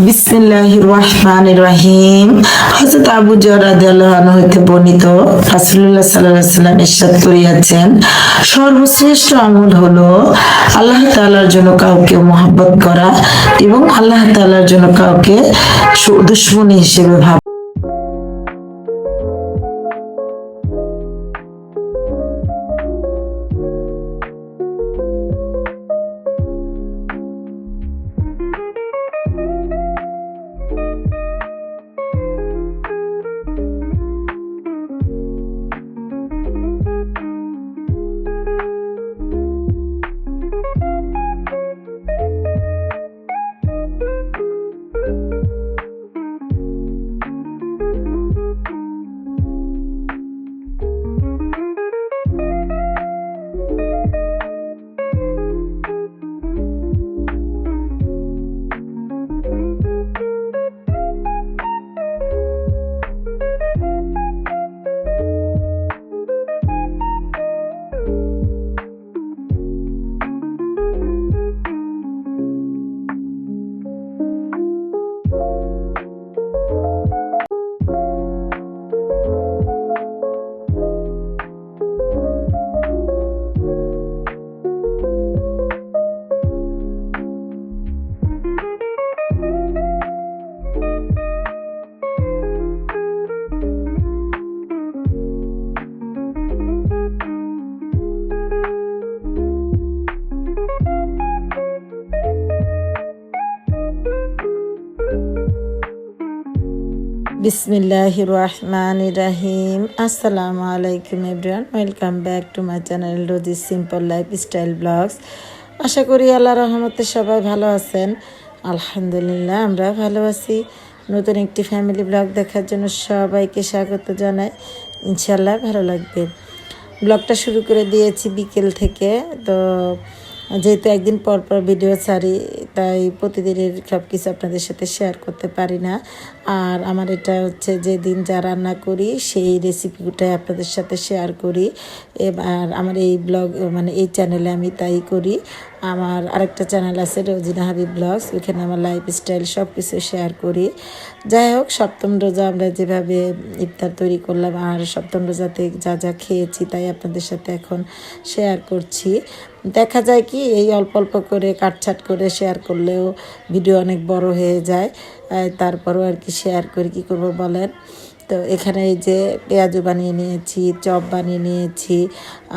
বিসমিল্লাহির রহমানির রহিম। হযরত আবু যর রাদিয়াল্লাহু আনহু হতে বর্ণিত, রাসূলুল্লাহ সাল্লাল্লাহু আলাইহি ওয়াসাল্লাম ইরশাদ করিয়াছেন, সর্বশ্রেষ্ঠ আমল হলো আল্লাহ তাআলার জন্য কাউকে মহব্বত করা এবং আল্লাহ তাআলার জন্য কাউকে দুশমনী হিসেবে ভাবা। বিসমিল্লাহির রহমানির রহিম। আসসালামু আলাইকুম everyone, welcome back to my channel Rosy simple lifestyle vlogs. আশা করি আল্লাহর রহমতে সবাই ভালো আছেন। আলহামদুলিল্লাহ আমরা ভালো আছি। নতুন একটি ফ্যামিলি ব্লগ দেখার জন্য সবাইকে স্বাগত জানাই। ইনশাল্লাহ ভালো লাগবে। ব্লগটা শুরু করে দিয়েছি বিকেল থেকে। তো যেহেতু একদিন পর পর ভিডিও ছাড়ি, তাই প্রতিদিনের সব কিছু আপনাদের সাথে শেয়ার করতে পারি না। আর আমার এটা হচ্ছে যেদিন যা রান্না করি সেই রেসিপিটাই আপনাদের সাথে শেয়ার করি। এবার আমার এই ব্লগ এই চ্যানেলে আমি তাই করি। আমার আরেকটা চ্যানেল আছে রোজিনা হাবিব ব্লগস, ওইখানে আমার লাইফস্টাইল সব কিছু শেয়ার করি। যাই হোক, সপ্তম রোজা আমরা যেভাবে ইফতার তৈরি করলাম আর সপ্তম রোজাতে যা যা খেয়েছি তাই আপনাদের সাথে এখন শেয়ার করছি। দেখা যায় কি এই অল্প অল্প করে কাটছাট করে শেয়ার করলেও ভিডিও অনেক বড় হয়ে যায়। তারপরও আর কি শেয়ার করি, কী করবো বলেন। তো এখানে এই যে পেঁয়াজু বানিয়ে নিয়েছি, চপ বানিয়ে নিয়েছি,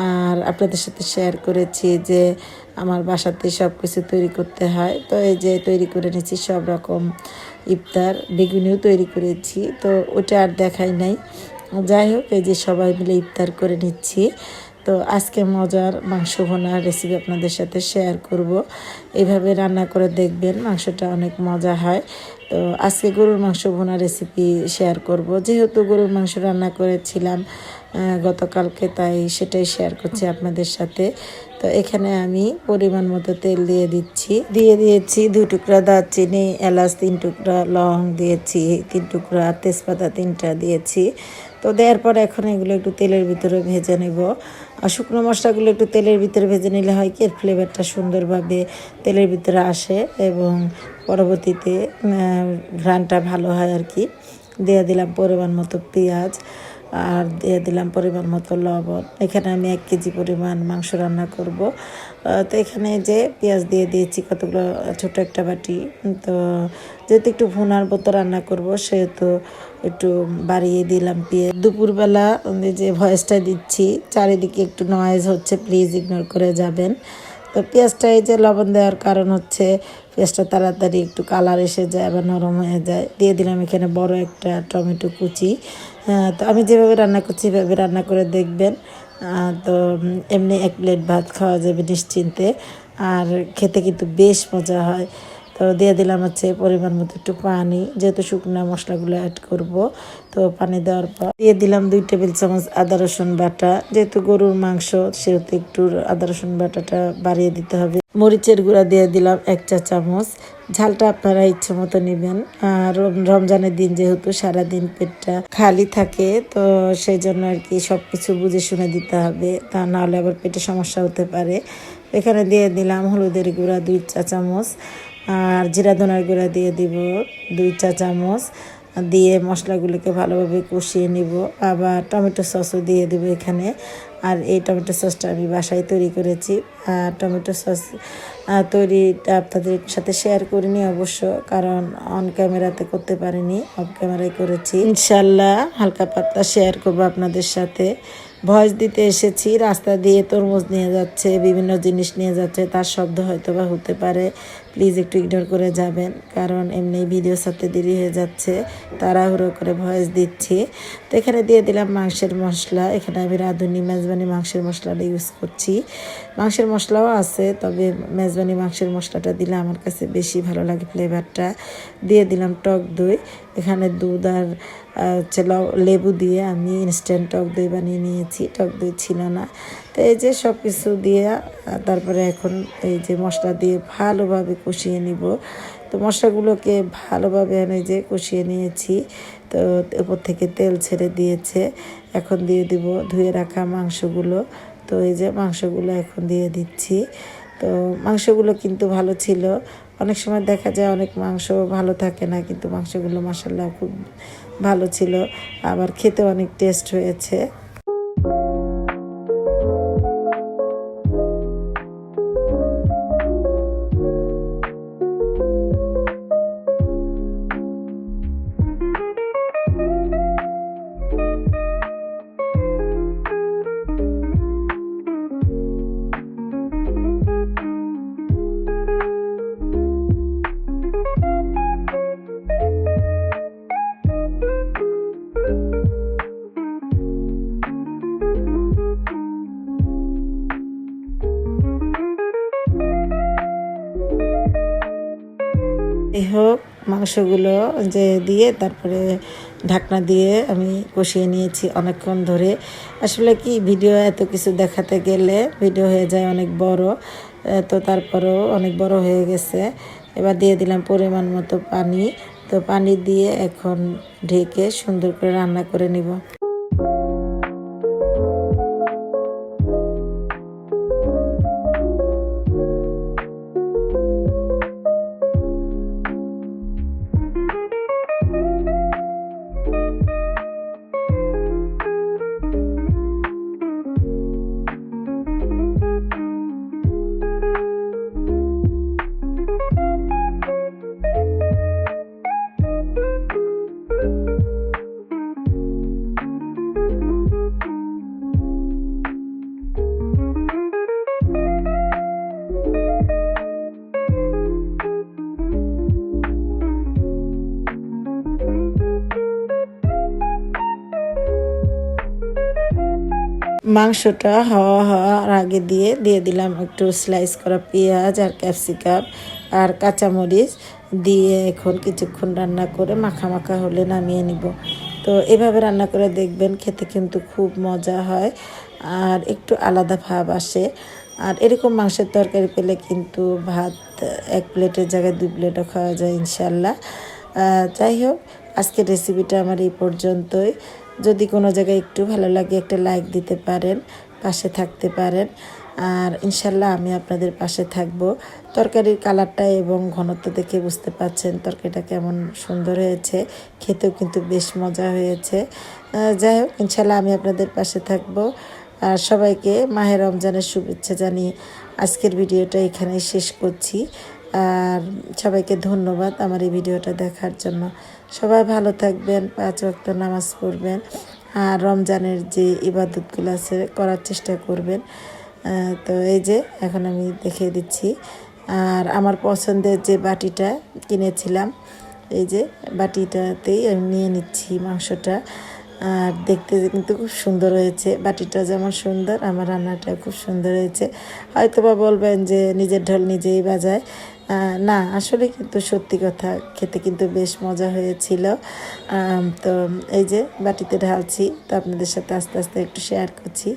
আর আপনাদের সাথে শেয়ার করেছি যে আমার বাসাতে সব কিছু তৈরি করতে হয়। তো এই যে তৈরি করে নিয়েছি সব রকম ইফতার, বেগুনিও তৈরি করেছি, তো ওটা আর দেখাই নাই। যাই হোক, এই যে সবাই মিলে ইফতার করে নিচ্ছি। তো আজকে মজার মাংস ভুনার রেসিপি আপনাদের সাথে শেয়ার করব। এইভাবে রান্না করে দেখবেন, মাংসটা অনেক মজা হয়। তো আজকে গরুর মাংস ভুনা রেসিপি শেয়ার করব। যেহেতু গরুর মাংস রান্না করেছিলাম গতকালকে, তাই সেটাই শেয়ার করছি আপনাদের সাথে। তো এখানে আমি পরিমাণ মতো তেল দিয়ে দিয়েছি 2 টুকরা দারচিনি, এলাচ 3 টুকরা, লং দিয়েছি 3 টুকরা, তেজপাতা 3টা দিয়েছি। তো দেওয়ার পর এখন এগুলো একটু তেলের ভিতরে ভেজে নেব। আর শুকনো মশলাগুলো একটু তেলের ভিতরে ভেজে নিলে হয় কি এর ফ্লেভারটা সুন্দরভাবে তেলের ভিতরে আসে এবং পরবর্তীতে ঘ্রাণটা ভালো হয় আর কি। দিয়ে দিলাম পরিমাণ মতো পেঁয়াজ, আর দিয়ে দিলাম পরিমাণ মতো লবণ। এখানে আমি 1 কেজি পরিমাণ মাংস রান্না করব। তো এখানে যে পেঁয়াজ দিয়ে দিয়েছি কতগুলো, ছোট একটা বাটি। তো যেহেতু একটু ভুনার মতো রান্না করব সেহেতু একটু বাড়িয়ে দিলাম পেঁয়াজ। দুপুরবেলা যে ভয়েসটা দিচ্ছি, চারিদিকে একটু নয়েজ হচ্ছে, প্লিজ ইগনোর করে যাবেন। তো পেঁয়াজটা এই যে লবণ দেওয়ার কারণ হচ্ছে পেঁয়াজটা তাড়াতাড়ি একটু কালার এসে যায়, আবার নরম হয়ে যায়। দিয়ে দিলাম এখানে বড় একটা টমেটো কুচি। তো আমি যেভাবে রান্না করছি এভাবে রান্না করে দেখবেন। তো এমনি 1 প্লেট ভাত খাওয়া যাবে নিশ্চিন্তে, আর খেতে কিন্তু বেশ মজা হয়। তো দিয়ে দিলাম হচ্ছে পরিমাণ মতো একটু পানি, যেহেতু শুকনো মশলাগুলো অ্যাড করব। তো পানি দেওয়ার পর দিয়ে দিলাম 2 টেবিল চামচ আদা রসুন বাটা। যেহেতু গরুর মাংস সেহেতু একটু আদা রসুন বাটাটা বাড়িয়ে দিতে হবে। মরিচের গুঁড়া দিয়ে দিলাম 1 চা চামচ। ঝালটা আপনারা ইচ্ছে মতো নেবেন। আর রমজানের দিন যেহেতু সারাদিন পেটটা খালি থাকে, তো সেই জন্য আর কি সব কিছু বুঝে শুনে দিতে হবে, তা নাহলে আবার পেটে সমস্যা হতে পারে। এখানে দিয়ে দিলাম হলুদের গুঁড়া 2 চা চামচ, আর জিরা ধনার গুঁড়া দিয়ে দিব 2 চা চামচ, দিয়ে মশলাগুলোকে ভালোভাবে কষিয়ে নিব। আবার টমেটো সসও দিয়ে দেবো এখানে। আর এই টমেটো সসটা আমি বাসায় তৈরি করেছি। টমেটো সস তৈরিটা আপনাদের সাথে শেয়ার করিনি অবশ্য, কারণ অন ক্যামেরাতে করতে পারিনি, অফ ক্যামেরায় করেছি। ইনশাল্লাহ হালকা পাতলা শেয়ার করবো আপনাদের সাথে। ভয়েস দিতে এসেছি, রাস্তা দিয়ে তরমুজ নিয়ে যাচ্ছে, বিভিন্ন জিনিস নিয়ে যাচ্ছে, তার শব্দ হয়তো বা হতে পারে, প্লিজ একটু ইগনোর করে যাবেন, কারণ এমনি ভিডিও সাথে দেরি হয়ে যাচ্ছে, তাড়াহুড়ো করে ভয়েস দিচ্ছি। তো এখানে দিয়ে দিলাম মাংসের মশলা। এখানে আমি রাঁধুনি মেজবানি মাংসের মশলাটা ইউজ করছি। মাংসের মশলাও আছে, তবে মেজবানি মাংসের মশলাটা দিলে আমার কাছে বেশি ভালো লাগে ফ্লেভারটা। দিয়ে দিলাম টক দই। এখানে দুধ আর লেবু দিয়ে আমি ইনস্ট্যান্ট টক দই বানিয়ে নিয়েছি, টক দই ছিল না। তো এই যে সব কিছু দিয়ে তারপরে এখন এই যে মশলা দিয়ে ভালোভাবে কষিয়ে নিব। তো মশলাগুলোকে ভালোভাবে আমি যে কষিয়ে নিয়েছি। তো উপর থেকে তেল ছেড়ে দিয়েছে। এখন দিয়ে দিব ধুয়ে রাখা মাংসগুলো। তো এই যে মাংসগুলো এখন দিয়ে দিচ্ছি। তো মাংসগুলো কিন্তু ভালো ছিল। অনেক সময় দেখা যায় অনেক মাংস ভালো থাকে না, কিন্তু মাংসগুলো মাশাআল্লাহ খুব ভালো ছিল, আবার খেতে অনেক টেস্ট হয়েছে। এই হোক মাংসগুলো যে দিয়ে তারপরে ঢাকনা দিয়ে আমি কষিয়ে নিয়েছি অনেকক্ষণ ধরে। আসলে কি ভিডিও এত কিছু দেখাতে গেলে ভিডিও হয়ে যায় অনেক বড়, তো তারপরেও অনেক বড় হয়ে গেছে। এবার দিয়ে দিলাম পরিমাণ মতো পানি। তো পানি দিয়ে এখন ঢেকে সুন্দর করে রান্না করে নিব। মাংসটা হওয়ার আগে দিয়ে দিলাম একটু স্লাইস করা পেঁয়াজ আর ক্যাপসিকাম আর কাঁচামরিচ দিয়ে এখন কিছুক্ষণ রান্না করে মাখা মাখা হলে নামিয়ে নিব। তো এভাবে রান্না করে দেখবেন, খেতে কিন্তু খুব মজা হয় আর একটু আলাদা ভাব আসে। আর এরকম মাংসের তরকারি পেলে কিন্তু ভাত 1 প্লেটের জায়গায় 2 প্লেটও খাওয়া যায় ইনশাল্লাহ। যাই হোক, আজকের রেসিপিটা আমার এই পর্যন্তই। যদি কোনো জায়গায় একটু ভালো লাগে একটা লাইক দিতে পারেন, পাশে থাকতে পারেন। আর ইনশাল্লাহ আমি আপনাদের পাশে থাকব। তরকারির কালারটা এবং ঘনত্ব দেখে বুঝতে পারছেন তরকারিটা কেমন সুন্দর হয়েছে, খেতেও কিন্তু বেশ মজা হয়েছে। যাই হোক, ইনশাল্লাহ আমি আপনাদের পাশে থাকব। আর সবাইকে মাহে রমজানের শুভেচ্ছা জানিয়ে আজকের ভিডিওটা এখানেই শেষ করছি। আর সবাইকে ধন্যবাদ আমার এই ভিডিওটা দেখার জন্য। সবাই ভালো থাকবেন, 5 ওয়াক্ত নামাজ পড়বেন, আর রমজানের যে ইবাদতগুলো আছে করার চেষ্টা করবেন। তো এই যে এখন আমি দেখিয়ে দিচ্ছি। আর আমার পছন্দের যে বাটিটা কিনেছিলাম, এই যে বাটিটাতেই আমি নিয়ে নিচ্ছি মাংসটা। আর দেখতে কিন্তু খুব সুন্দর হয়েছে, বাটিটা যেমন সুন্দর আমার রান্নাটা খুব সুন্দর হয়েছে। হয়তো বা বলবেন যে নিজের ঢোল নিজেই বাজায়, না আসলে কিন্তু সত্যি কথা, খেতে কিন্তু বেশ মজা হয়েছিল। তো এই যে বাটিতে ঢালছি, তো আপনাদের সাথে আস্তে আস্তে একটু শেয়ার করছি।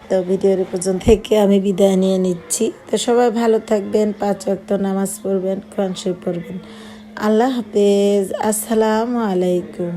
তো ভিডিওর পর্যন্ত থেকে আমি বিদায় নিয়ে নিচ্ছি। তো সবাই ভালো থাকবেন, 5 ওয়াক্ত নামাজ পড়বেন, কোরআন শরীফ পড়বেন। আল্লাহ হাফেজ, আসসালামু আলাইকুম।